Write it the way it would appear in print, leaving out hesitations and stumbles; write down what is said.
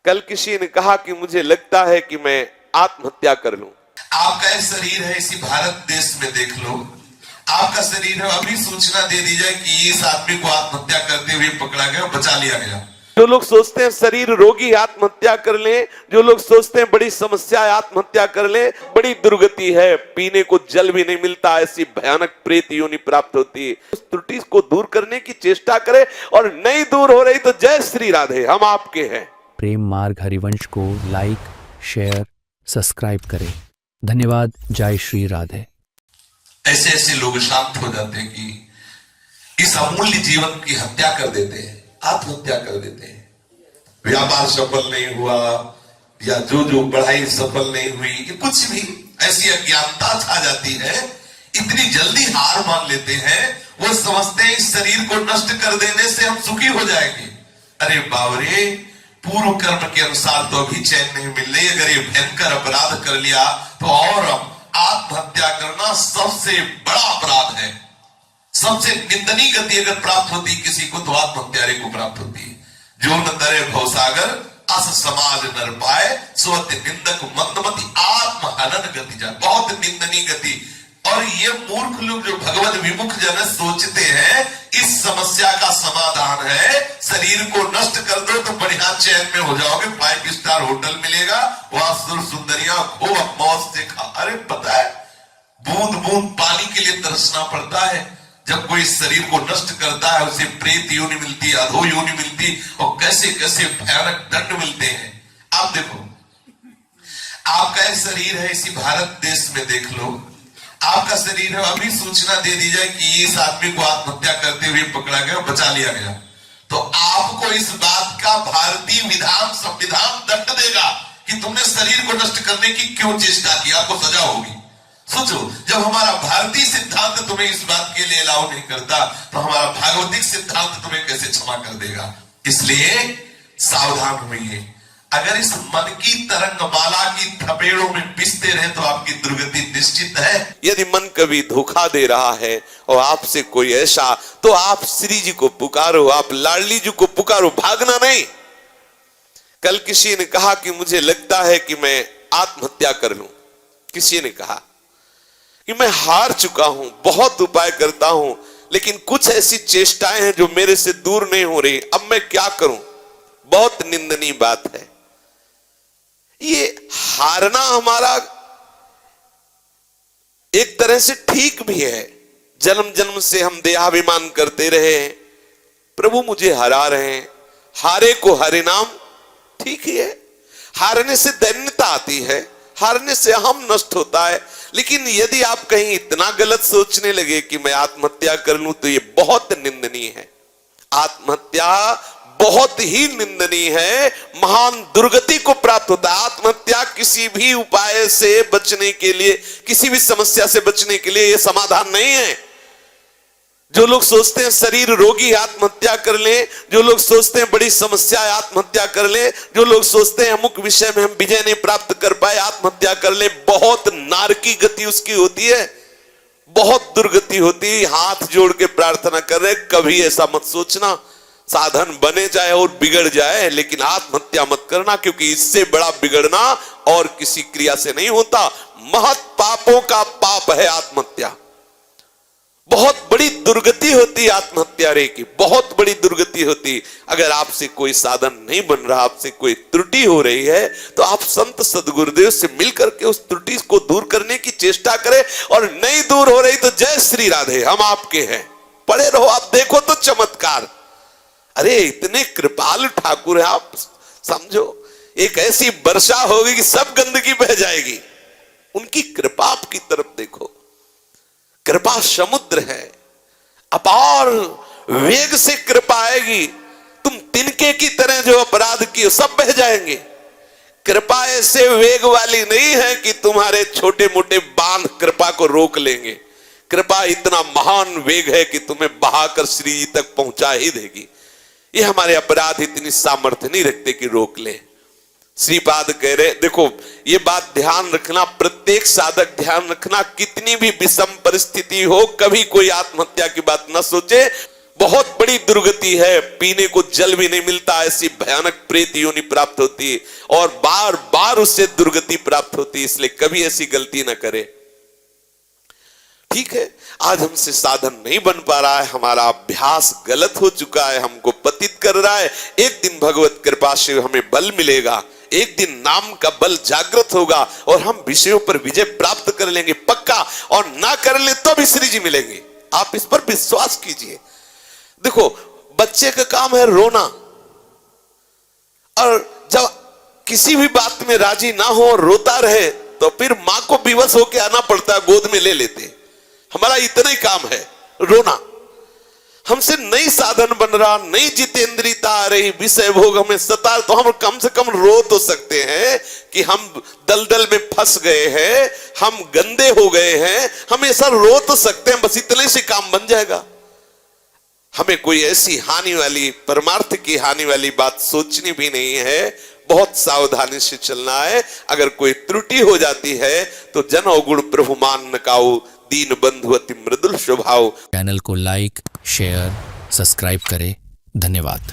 कल किसी ने कहा कि मुझे लगता है कि मैं आत्महत्या कर लूं। आपका एक शरीर है, इसी भारत देश में देख लो, आपका शरीर है, अभी सूचना दे दी जाए कि इस आदमी को आत्महत्या करते हुए पकड़ा गया, बचा लिया गया। जो लोग सोचते हैं शरीर रोगी आत्महत्या कर लें, जो लोग सोचते हैं बड़ी समस्या है आत्महत्या कर लें, बड़ी दुर्गति है, पीने को जल भी नहीं मिलता, ऐसी भयानक प्रेत योनि प्राप्त होती है। उस त्रुटि को दूर करने की चेष्टा करें, और नहीं दूर हो रही तो जय श्री राधे, हम आपके हैं। प्रेम मार्ग हरिवंश को लाइक, शेयर, सब्सक्राइब करें। धन्यवाद। जय श्री राधे। ऐसे ऐसे लोग शांत हो जाते हैं कि इस अमूल्य जीवन की हत्या कर देते हैं, आत्महत्या कर देते हैं। व्यापार सफल नहीं हुआ, या जो पढ़ाई सफल नहीं हुई, कुछ भी ऐसी अज्ञानता छा जाती है, इतनी जल्दी हार मान लेते हैं। वो समझते हैं इस शरीर को नष्ट कर देने से हम सुखी हो जाएंगे। अरे बावरे, पूर्व कर्म के अनुसार तो अभी चैन नहीं मिल रही। अगर ये भयंकर अपराध कर लिया तो और आत्महत्या करना सबसे बड़ा अपराध है। सबसे निंदनीय गति अगर प्राप्त होती किसी को तो आत्महत्यारे को प्राप्त होती है। जो न तरे भवसागर अस समाज नर पाए, स्वति निंदक मंदमति आत्महनन गति जाए। बहुत निंदनीय गति। और ये मूर्ख लोग जो भगवत विमुख जन सोचते हैं इस समस्या का समाधान है शरीर को नष्ट कर दो तो बढ़िया चैन में हो जाओगे, 5 स्टार होटल मिलेगा, वहां सुंदरियां खूब मौज से खा। अरे पता है, बूंद बूंद पानी के लिए तरसना पड़ता है। जब कोई शरीर को नष्ट करता है उसे प्रेत योनि मिलती है, अधो योनि मिलती, और कैसे कैसे भयानक दंड मिलते हैं। आप देखो, आपका एक शरीर है, इसी भारत देश में देख लो, आपका शरीर है, अभी सूचना दे दी जाए कि इस आदमी को आत्महत्या करते हुए पकड़ा गया, बचा लिया गया, तो आपको इस बात का भारतीय विधान संविधान दंड देगा कि तुमने शरीर को नष्ट करने की क्यों चेष्टा की, आपको सजा होगी। सोचो, जब हमारा भारतीय सिद्धांत तुम्हें इस बात के लिए अलाउ नहीं करता तो हमारा भागवतिक सिद्धांत तुम्हें कैसे क्षमा कर देगा। इसलिए सावधान होइए। अगर इस मन की तरंगमाला की थपेड़ों में पिसते रहे तो आपकी दुर्गति निश्चित है। यदि मन कभी धोखा दे रहा है और आपसे कोई ऐसा, तो आप श्री जी को पुकारो, आप लाडली जी को पुकारो, भागना नहीं। कल किसी ने कहा कि मुझे लगता है कि मैं आत्महत्या कर लूं। किसी ने कहा कि मैं हार चुका हूं, बहुत उपाय करता हूं, लेकिन कुछ ऐसी चेष्टाएं हैं जो मेरे से दूर नहीं हो रही, अब मैं क्या करूं। बहुत निंदनीय बात है। ये हारना हमारा एक तरह से ठीक भी है। जन्म जन्म से हम देहाभिमान करते रहे, प्रभु मुझे हरा रहे हैं, हारे को हरे नाम, ठीक ही है। हारने से दैन्यता आती है, हारने से हम नष्ट होता है। लेकिन यदि आप कहीं इतना गलत सोचने लगे कि मैं आत्महत्या कर लूं तो ये बहुत निंदनीय है। आत्महत्या बहुत ही निंदनीय है, महान दुर्गति को प्राप्त होता है। आत्महत्या किसी भी उपाय से बचने के लिए, किसी भी समस्या से बचने के लिए यह समाधान नहीं है। जो लोग सोचते हैं शरीर रोगी आत्महत्या कर लें, जो लोग सोचते हैं बड़ी समस्या है आत्महत्या कर लें, जो लोग सोचते हैं अमुक विषय में हम विजय नहीं प्राप्त कर पाए आत्महत्या कर लें, बहुत नारकी गति उसकी होती है, बहुत दुर्गति होती है। हाथ जोड़ के प्रार्थना कर रहे, कभी ऐसा मत सोचना, साधन बने जाए और बिगड़ जाए, लेकिन आत्महत्या मत करना, क्योंकि इससे बड़ा बिगड़ना और किसी क्रिया से नहीं होता। महत पापों का पाप है आत्महत्या। बहुत बड़ी दुर्गति होती आत्महत्या रे की, बहुत बड़ी दुर्गति होती। अगर आपसे कोई साधन नहीं बन रहा, आपसे कोई त्रुटि हो रही है, तो आप संत सदगुरुदेव से मिलकर के उस त्रुटि को दूर करने की चेष्टा करें, और नहीं दूर हो रही तो जय श्री राधे, हम आपके हैं। पड़े रहो, आप देखो तो चमत्कार। अरे इतने कृपालु ठाकुर है आप, समझो एक ऐसी वर्षा होगी कि सब गंदगी बह जाएगी। उनकी कृपा आपकी तरफ देखो, कृपा समुद्र है, अपार वेग से कृपा आएगी। तुम तिनके की तरह जो अपराध किए सब बह जाएंगे। कृपा ऐसे वेग वाली नहीं है कि तुम्हारे छोटे मोटे बांध कृपा को रोक लेंगे। कृपा इतना महान वेग है कि तुम्हें बहाकर श्री जी तक पहुंचा ही देगी। ये हमारे अपराध इतनी सामर्थ्य नहीं रखते कि रोक ले। श्रीपाद कह रहे, देखो ये बात ध्यान रखना, प्रत्येक साधक ध्यान रखना, कितनी भी विषम परिस्थिति हो कभी कोई आत्महत्या की बात न सोचे। बहुत बड़ी दुर्गति है, पीने को जल भी नहीं मिलता, ऐसी भयानक प्रेत योनि प्राप्त होती है और बार बार उससे दुर्गति प्राप्त होती है। इसलिए कभी ऐसी गलती ना करे। ठीक है, आज हमसे साधन नहीं बन पा रहा है, हमारा अभ्यास गलत हो चुका है, हमको पतित कर रहा है। एक दिन भगवत कृपा से हमें बल मिलेगा, एक दिन नाम का बल जागृत होगा और हम विषयों पर विजय प्राप्त कर लेंगे पक्का, और ना कर ले तो भी श्री जी मिलेंगे। आप इस पर विश्वास कीजिए। देखो, बच्चे का काम है रोना, और जब किसी भी बात में राजी ना हो और रोता रहे तो फिर मां को विवश होकर आना पड़ता है, गोद में ले लेते। हमारा इतना ही काम है, रोना। हमसे नई साधन बन रहा, नई जितेंद्रियता आ रही, विषय भोग हमें सता, तो हम कम से कम रो तो सकते हैं कि हम दलदल में फंस गए हैं, हम गंदे हो गए हैं, हम ऐसा रो तो सकते हैं, बस इतने से काम बन जाएगा। हमें कोई ऐसी हानि वाली, परमार्थ की हानि वाली बात सोचनी भी नहीं है, बहुत सावधानी से चलना है। अगर कोई त्रुटि हो जाती है तो जन अवगुण प्रभु मान न काऊ, दीन बंधु अति मृदुल स्वभाव। चैनल को लाइक, शेयर, सब्सक्राइब करें। धन्यवाद।